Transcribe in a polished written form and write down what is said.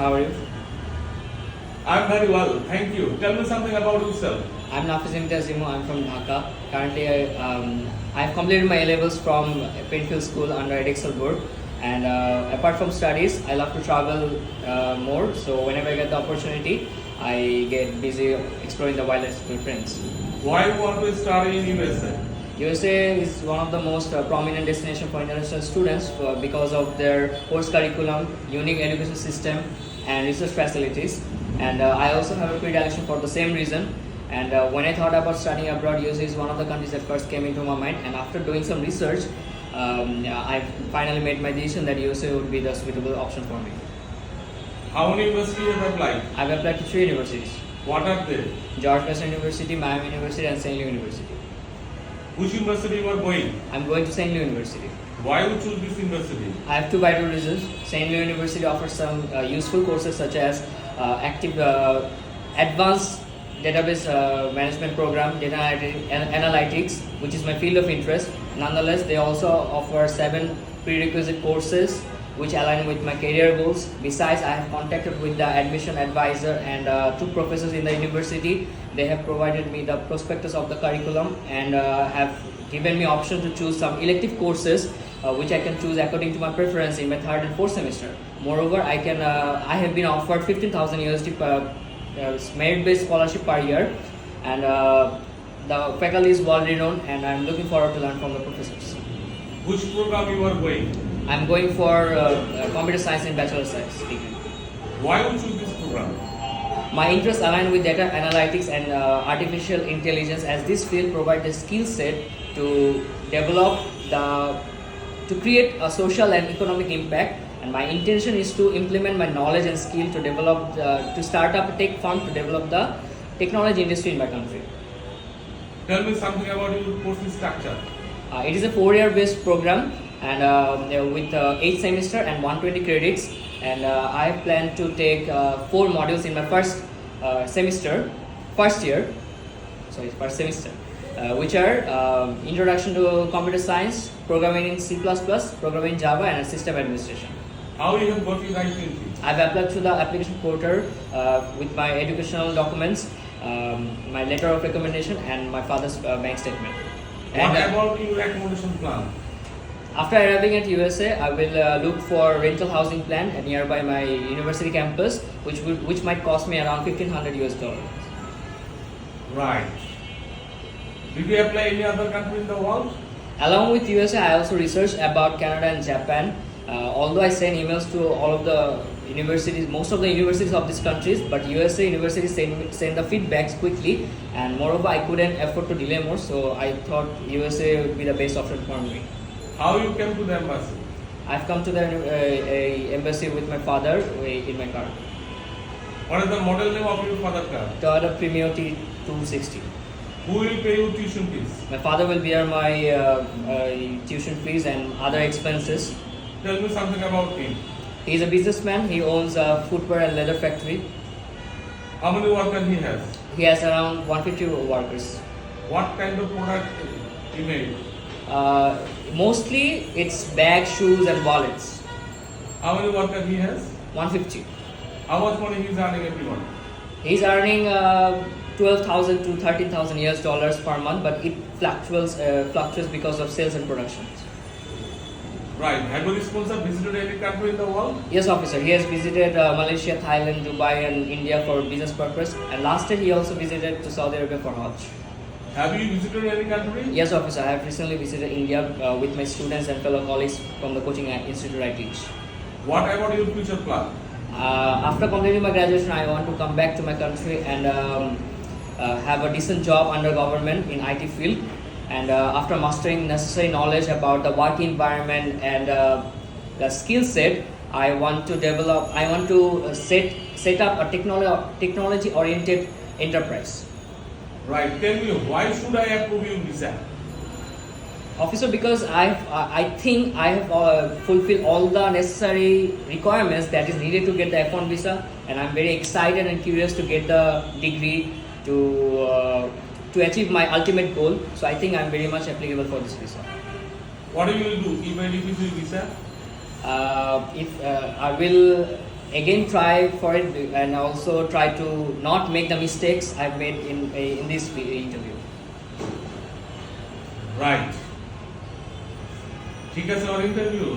How are you? I'm very well, thank you. Tell me something about yourself. I'm Nafiz Imtiaz. I'm from Dhaka. Currently, I've completed my A-levels from Penfield School under Edexcel board. And apart from studies, I love to travel more. So whenever I get the opportunity, I get busy exploring the wildlife with my friends. Why you want to study in USA? USA is one of the most prominent destination for international students because of their course curriculum, unique education system, and research facilities. And I also have a predilection for the same reason. And when I thought about studying abroad, USA is one of the countries that first came into my mind. And after doing some research, I finally made my decision that USA would be the suitable option for me. How many universities you have applied? I've applied to 3 universities: What are they? George Mason University, Miami University, and St. Louis University. Which university you are going? I'm going to St. Louis University. Why you choose this university? I have 2 vital reasons. St. Louis University offers some useful courses such as advanced database management program, data analytics, which is my field of interest. Nonetheless, they also offer 7 prerequisite courses which align with my career goals. Besides, I have contacted with the admission advisor and 2 professors in the university. They have provided me the prospectus of the curriculum and have given me option to choose some elective courses which I can choose according to my preference in my 3rd and 4th semester. Moreover, I have been offered 15,000 USD per merit-based scholarship per year, and the faculty is well renowned, and I'm looking forward to learn from the professors. Which program you are going? I'm going for computer science and bachelor science degree. Why you choose this program? My interests align with data analytics and artificial intelligence, as this field provides a skill set to create a social and economic impact. And my intention is to implement my knowledge and skill to start up a tech firm to develop the technology industry in my country. Tell me something about your course structure. It is a 4-year based program, and with 8 semester and 120 credits. And I plan to take 4 modules in my first semester, first semester, which are Introduction to Computer Science, Programming in C++, Programming in Java, and System Administration. How you have got your license? I've applied to the application portal with my educational documents, my letter of recommendation, and my father's bank statement. What about your accommodation plan? After arriving at USA, I will look for rental housing plan nearby my university campus, which might cost me around $1,500 US. Right. Did you apply any other country in the world? Along with USA, I also researched about Canada and Japan. Although I send emails to all of the universities, most of the universities of these countries, but USA universities send the feedbacks quickly, and moreover, I couldn't afford to delay more, so I thought USA would be the best option for me. How you came to the embassy? I've come to the embassy with my father in my car. What is the model name of your father car? Toyota Premio T260. Who will pay you tuition fees? My father will bear my tuition fees and other expenses. Tell me something about him. He is a businessman. He owns a footwear and leather factory. How many workers he has? He has around 150 workers. What kind of product he made? Mostly it's bags, shoes, and wallets. How many workers he has? 150. How much money he is earning every month? He's earning 12,000 to 13,000 US dollars per month, but it fluctuates because of sales and production. Right. Have you sponsor visited any country in the world? Yes, officer. He has visited Malaysia, Thailand, Dubai, and India for business purpose. And last year he also visited to Saudi Arabia for Hajj. Have you visited any country? Yes, officer. I have recently visited India with my students and fellow colleagues from the coaching institute I teach. What about your future plan? After completing my graduation, I want to come back to my country and have a decent job under government in IT field. And after mastering necessary knowledge about the work environment and the skill set, I want to set up a technology-oriented enterprise. Right. Tell me, why should I approve your visa? Officer, because I think I have fulfilled all the necessary requirements that is needed to get the F1 visa, and I'm very excited and curious to get the degree to achieve my ultimate goal. So I think I'm very much applicable for this visa. What you will do if I refuse your visa? If I will again try for it and also try to not make the mistakes I've made in this interview. Right. ঠিক আছে ওর interview